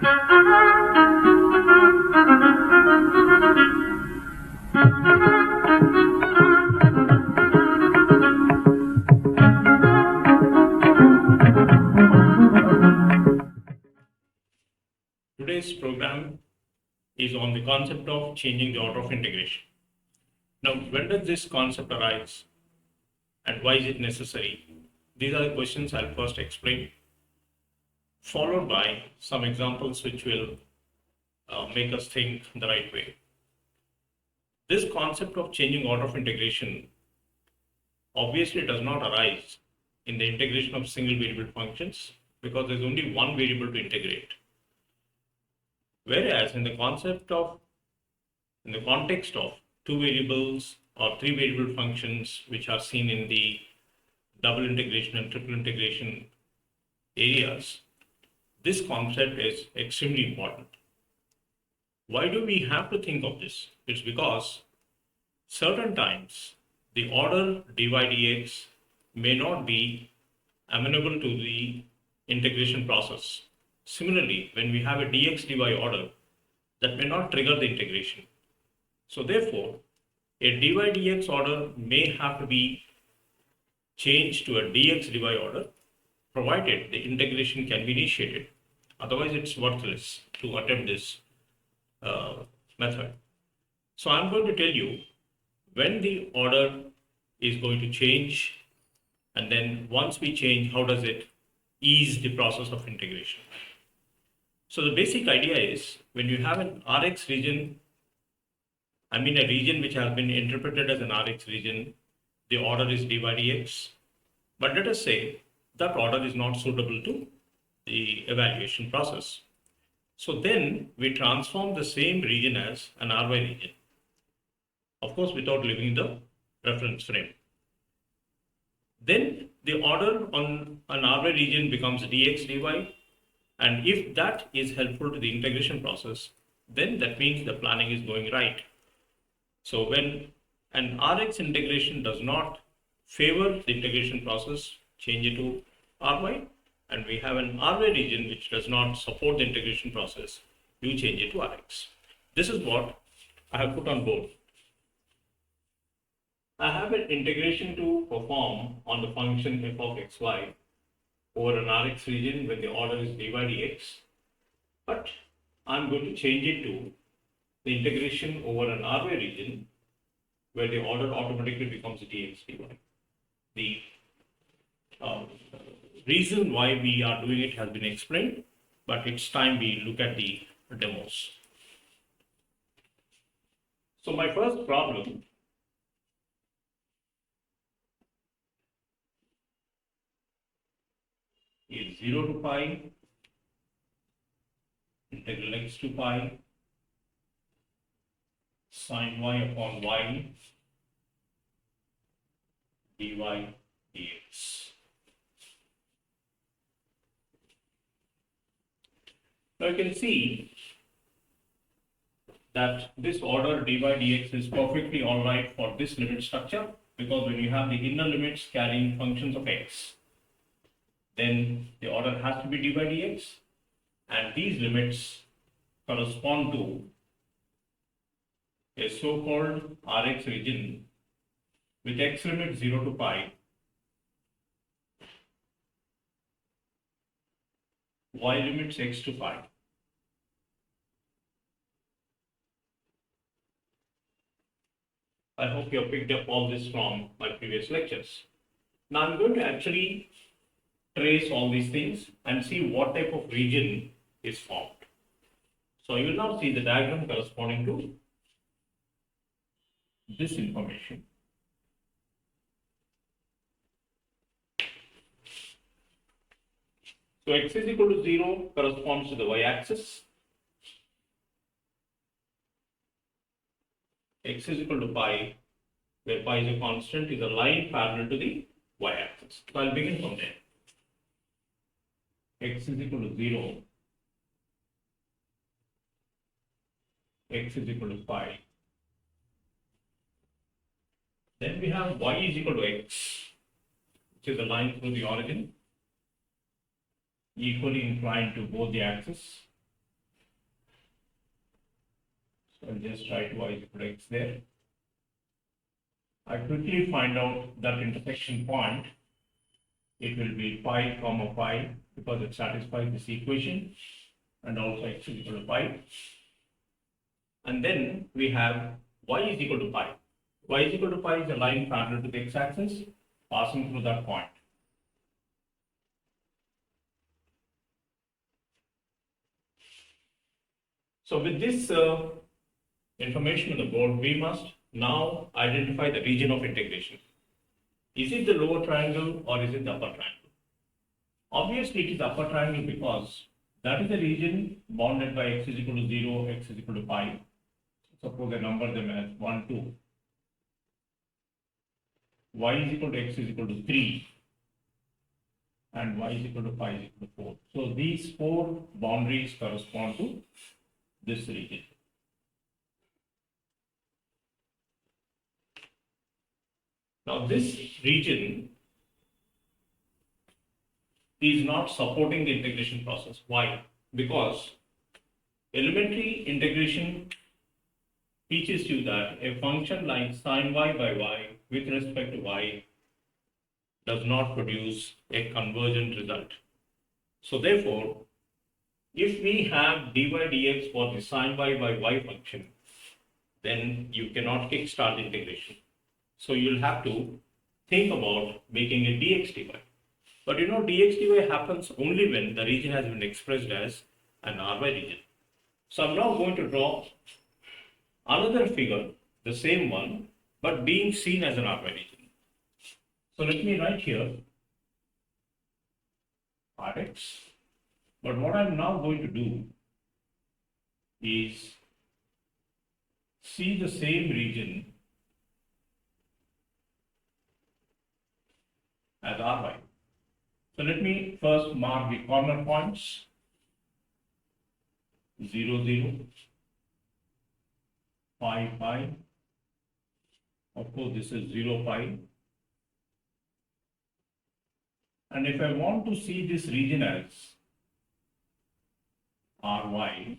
Today's program is on the concept of changing the order of integration. Now, when does this concept arise and why is it necessary? These are the questions I'll first explain, followed by some examples which will make us think the right way. This concept of changing order of integration obviously does not arise in the integration of single variable functions because there's only one variable to integrate. Whereas in the context of two variables or three variable functions which are seen in the double integration and triple integration areas, this concept is extremely important. Why do we have to think of this? It's because certain times the order dy dx may not be amenable to the integration process. Similarly, when we have a dx dy order, that may not trigger the integration. So therefore, a dy dx order may have to be changed to a dx dy order, provided the integration can be initiated. Otherwise, it's worthless to attempt this method. So I'm going to tell you when the order is going to change, and then once we change, how does it ease the process of integration. So the basic idea is when you have an Rx region, a region which has been interpreted as an Rx region, the order is dy dx. But let us say that order is not suitable to the evaluation process. So then we transform the same region as an Ry region, of course without leaving the reference frame. Then the order on an Ry region becomes dx dy, and if that is helpful to the integration process, then that means the planning is going right. So when an Rx integration does not favor the integration process, change it to Ry, and we have an Ry region which does not support the integration process, you change it to Rx. This is what I have put on board. I have an integration to perform on the function f of xy over an Rx region when the order is dy dx, but I'm going to change it to the integration over an Ry region where the order automatically becomes dx dy. The reason why we are doing it has been explained, but it's time we look at the demos. So my first problem is 0 to pi integral x to pi sine y upon y dy dx. Now you can see that this order dy dx is perfectly alright for this limit structure, because when you have the inner limits carrying functions of x, then the order has to be dy dx, and these limits correspond to a so-called Rx region with x limit 0 to pi, y limits x to pi. I hope you have picked up all this from my previous lectures. Now I'm going to actually trace all these things and see what type of region is formed. So you will now see the diagram corresponding to this information. So x is equal to 0 corresponds to the y-axis. X is equal to pi, where pi is a constant, is a line parallel to the y-axis. So I'll begin from there. X is equal to 0, x is equal to pi. Then we have y is equal to x, which is a line through the origin, equally inclined to both the axes. I'll just write y is equal to x there. I quickly find out that intersection point. It will be pi comma pi because it satisfies this equation, and also x is equal to pi. And then we have y is equal to pi. Y is equal to pi is a line parallel to the x-axis passing through that point. So with this information on the board, we must now identify the region of integration. Is it the lower triangle or is it the upper triangle? Obviously, it is the upper triangle because that is the region bounded by x is equal to 0, x is equal to pi. Suppose I number them as 1, 2. Y is equal to x is equal to 3. And y is equal to pi is equal to 4. So these four boundaries correspond to this region. Now this region is not supporting the integration process. Why? Because elementary integration teaches you that a function like sine y by y with respect to y does not produce a convergent result. So therefore, if we have dy dx for the sine y by y function, then you cannot kickstart the integration. So you'll have to think about making a dx dy. But you know, dx dy happens only when the region has been expressed as an Ry region. So I'm now going to draw another figure, the same one, but being seen as an Ry region. So let me write here Rx. But what I'm now going to do is see the same region as Ry. So let me first mark the corner points 0, 0, pi, pi. Of course, this is 0, pi. And if I want to see this region as Ry,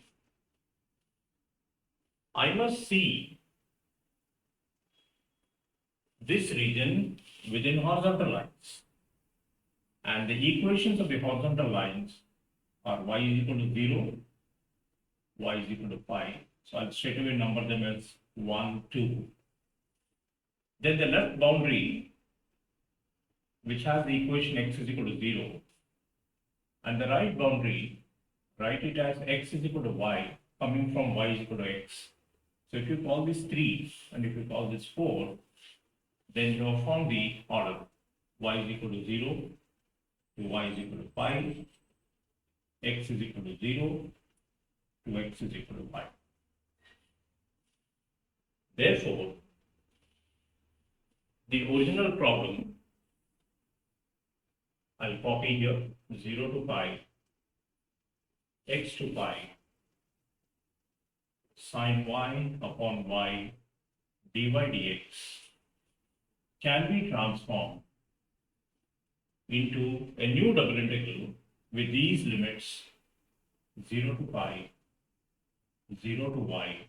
I must see this region within horizontal lines. And the equations of the horizontal lines are y is equal to 0, y is equal to pi. So I'll straight away number them as 1, 2. Then the left boundary, which has the equation x is equal to 0, and the right boundary, write it as x is equal to y, coming from y is equal to x. So if you call this 3 and if you call this 4, then you have found the order y is equal to 0 to y is equal to pi, x is equal to 0 to x is equal to pi. Therefore, the original problem, I'll copy here 0 to pi, x to pi, sine y upon y dy dx can be transformed into a new double integral with these limits 0 to pi, 0 to y,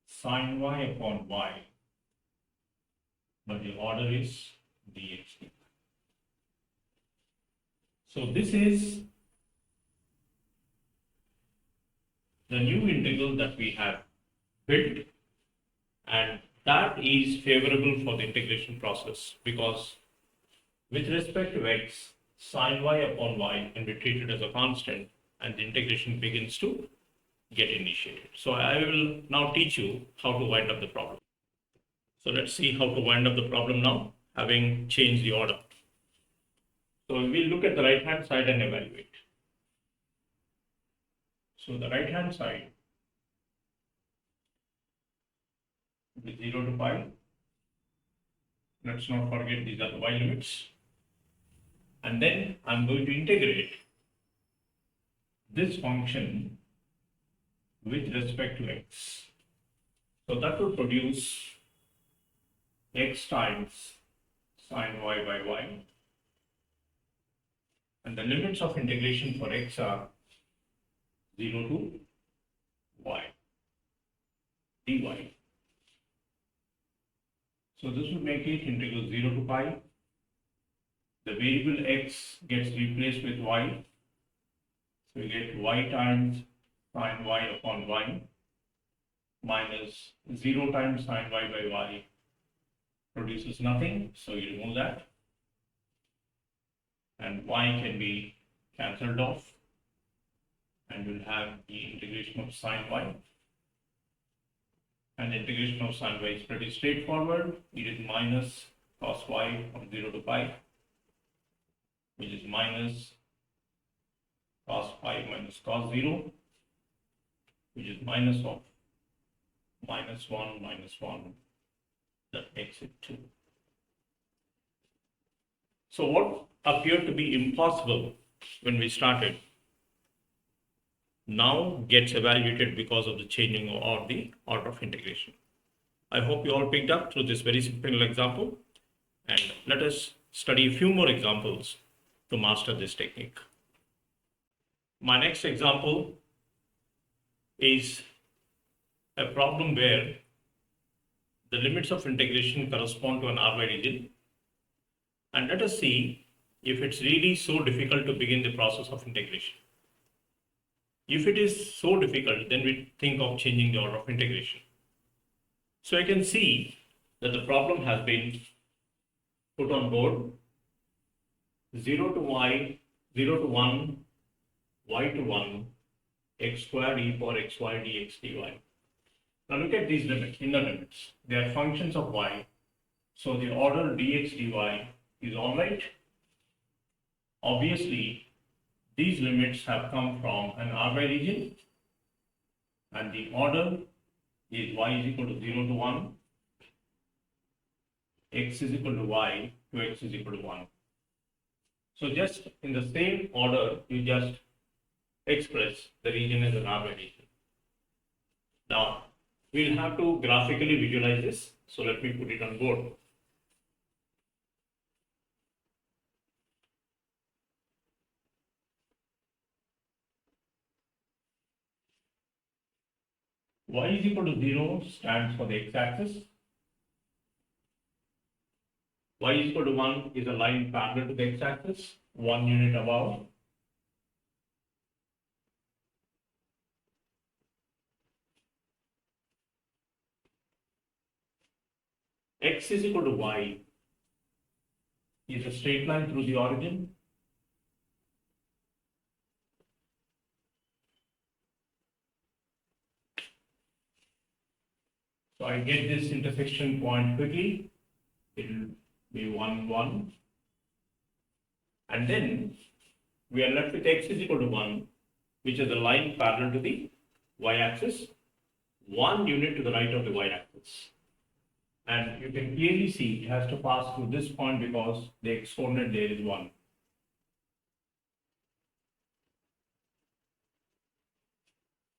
sine y upon y, but the order is dx. So this is the new integral that we have built, and that is favorable for the integration process because with respect to x, sine y upon y can be treated as a constant and the integration begins to get initiated. So I will now teach you how to wind up the problem. So let's see how to wind up the problem now, having changed the order. So we'll look at the right hand side and evaluate. So the right hand side is 0 to pi. Let's not forget these are the y limits. And then I'm going to integrate this function with respect to x. So that will produce x times sine y by y. And the limits of integration for x are 0 to y. dy. So this will make it integral 0 to pi. The variable x gets replaced with y. So we get y times sine y upon y minus 0 times sine y by y produces nothing. So you remove that. And y can be cancelled off. And we'll have the integration of sine y. And the integration of sine y is pretty straightforward. It is minus cos y from 0 to pi, which is minus cos pi minus cos 0, which is minus of minus 1, that makes it 2. So what appeared to be impossible when we started now gets evaluated because of the changing or the order of integration. I hope you all picked up through this very simple example, and let us study a few more examples to master this technique. My next example is a problem where the limits of integration correspond to an RY region, and let us see if it's really so difficult to begin the process of integration. If it is so difficult, then we think of changing the order of integration. So I can see that the problem has been put on board 0 to y, 0 to 1, y to 1, x squared e power xy dx dy. Now look at these limits, inner limits. They are functions of y. So the order dx dy is all right. Obviously, these limits have come from an RY region, and the order is y is equal to 0 to 1, x is equal to y, to x is equal to 1. So just in the same order, you just express the region as an RY region. Now, we'll have to graphically visualize this. So let me put it on board. Y is equal to 0 stands for the x-axis. Y is equal to 1 is a line parallel to the x-axis, 1 unit above. X is equal to y is a straight line through the origin. So I get this intersection point quickly. It will be 1, 1. And then we are left with x is equal to 1, which is a line parallel to the y-axis, 1 unit to the right of the y-axis. And you can clearly see it has to pass through this point because the x-coordinate there is 1.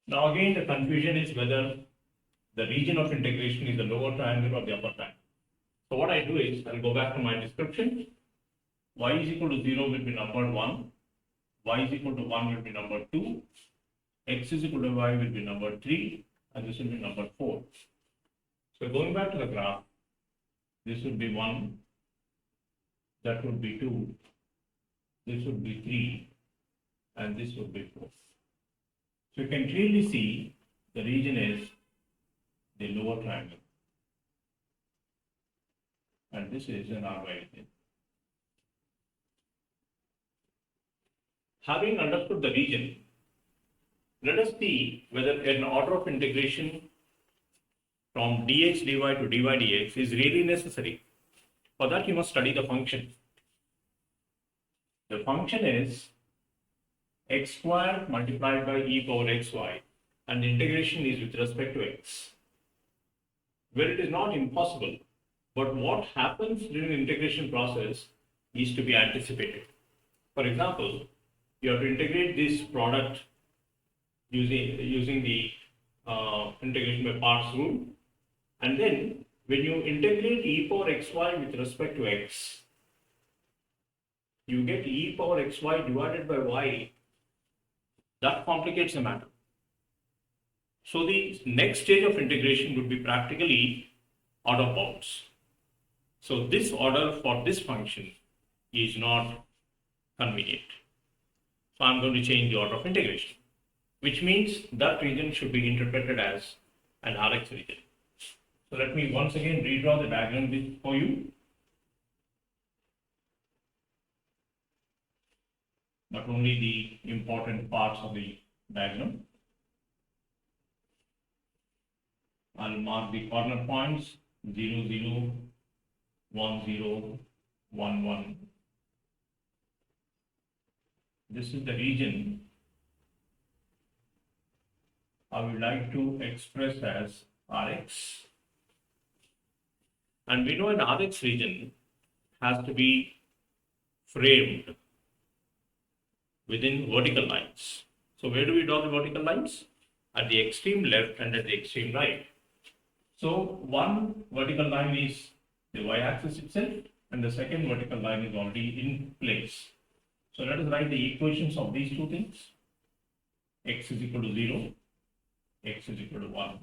Now again, the confusion is whether the region of integration is the lower triangle or the upper triangle. So what I do is, I'll go back to my description. Y is equal to 0 will be number 1. Y is equal to 1 will be number 2. X is equal to y will be number 3. And this will be number 4. So going back to the graph, this would be 1. That would be 2. This would be 3. And this would be 4. So you can clearly see the region is the lower triangle. And this is an RY region. Having understood the region, let us see whether an order of integration from dx dy to dy dx is really necessary. For that, you must study the function. The function is x squared multiplied by e power xy, and the integration is with respect to x, where it is not impossible, but what happens during the integration process is to be anticipated. For example, you have to integrate this product using the integration by parts rule, and then when you integrate e power xy with respect to x, you get e power xy divided by y. That complicates the matter. So the next stage of integration would be practically out of bounds. So this order for this function is not convenient. So I'm going to change the order of integration, which means that region should be interpreted as an Rx region. So let me once again redraw the diagram for you. Not only the important parts of the diagram. I'll mark the corner points 0, 0, 1, 0, 1, 1. This is the region I would like to express as Rx. And we know an Rx region has to be framed within vertical lines. So where do we draw the vertical lines? At the extreme left and at the extreme right. So one vertical line is the y-axis itself, and the second vertical line is already in place. So let us write the equations of these two things. X is equal to 0, x is equal to 1.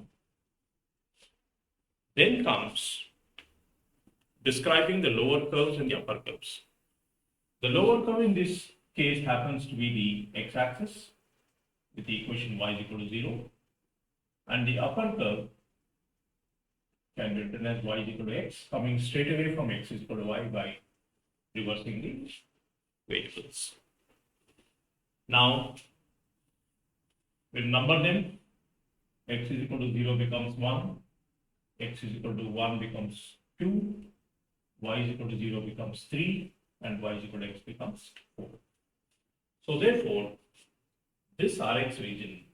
Then comes describing the lower curves and the upper curves. The lower curve in this case happens to be the x-axis with the equation y is equal to 0, and the upper curve can be written as y is equal to x, coming straight away from x is equal to y by reversing the variables. Now, we'll number them. X is equal to 0 becomes 1, x is equal to 1 becomes 2, y is equal to 0 becomes 3, and y is equal to x becomes 4. So therefore, this Rx region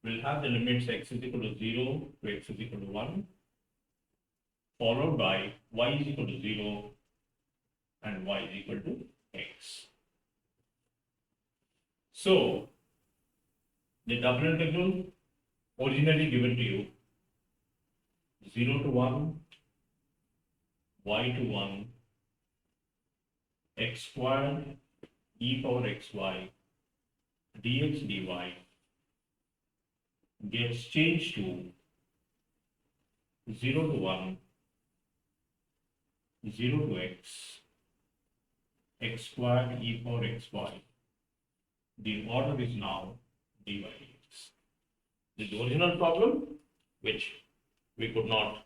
will have the limits x is equal to 0 to x is equal to 1, followed by y is equal to 0 and y is equal to x. So, the double integral originally given to you 0 to 1, y to 1, x squared e power xy dx dy gets changed to 0 to 1, 0 to x squared e power xy. The order is now dy dx. The original problem, which we could not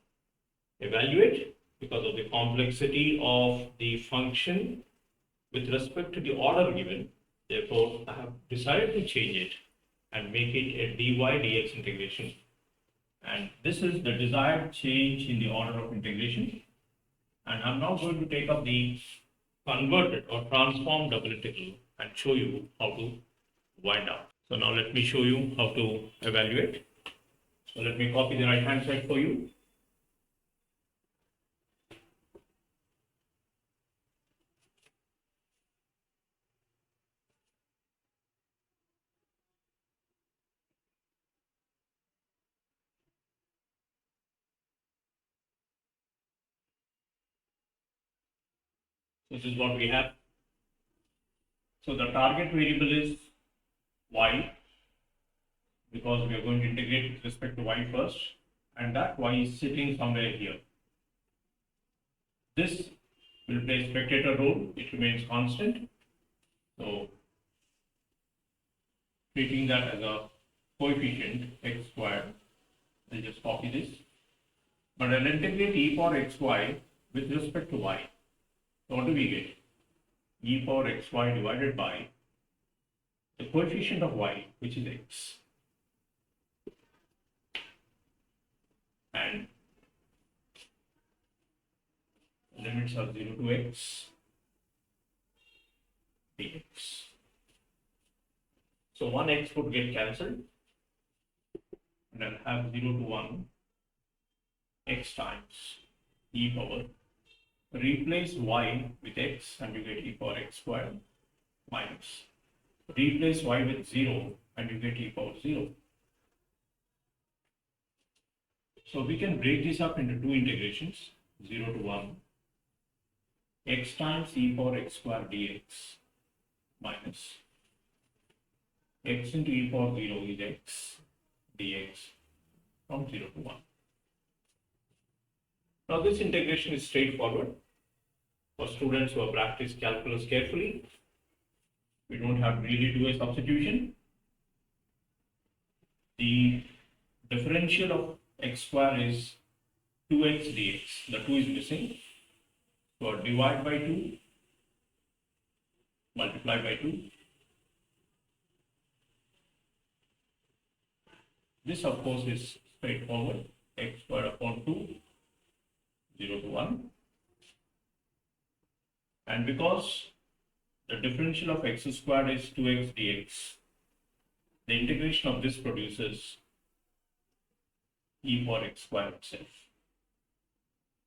evaluate because of the complexity of the function with respect to the order given. Therefore, I have decided to change it and make it a dy dx integration. And this is the desired change in the order of integration. And I'm now going to take up the converted or transformed double integral and show you how to wind up. So now let me show you how to evaluate. So let me copy the right hand side for you. This is what we have. So the target variable is y, because we are going to integrate with respect to y first, and that y is sitting somewhere here. This will play spectator role, it remains constant. So treating that as a coefficient x squared, I'll just copy this. But I'll integrate e power xy with respect to y. So what do we get? E power xy divided by the coefficient of y, which is x, and limits are 0 to x dx. So one x would get cancelled, and I'll have 0 to 1 x times e power. Replace y with x and you get e power x squared minus. Replace y with 0 and you get e power 0. So we can break this up into two integrations, 0 to 1, x times e power x squared dx minus x into e power 0 is x dx from 0 to 1. Now this integration is straightforward. For students who have practiced calculus carefully, we don't have to really do a substitution. The differential of x square is 2x dx. The 2 is missing. So divide by 2, multiply by 2. This of course is straightforward. X square upon 2, 0 to 1. And because the differential of x squared is 2x dx, the integration of this produces e for x squared itself.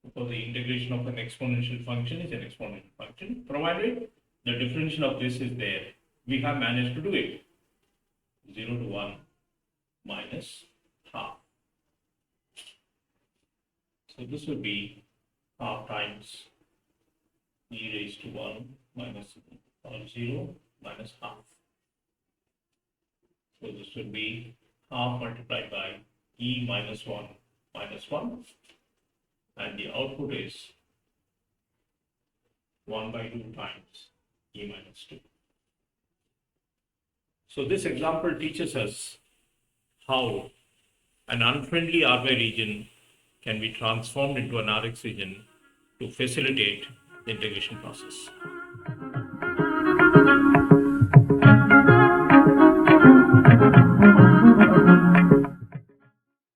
Because the integration of an exponential function is an exponential function, provided the differential of this is there, we have managed to do it. 0 to 1 minus half. So this would be half times e raised to 1 minus 0 minus half. So this would be half multiplied by e minus 1 minus 1, and the output is 1 by 2 times e minus 2. So this example teaches us how an unfriendly RY region can be transformed into an Rx region to facilitate the integration process.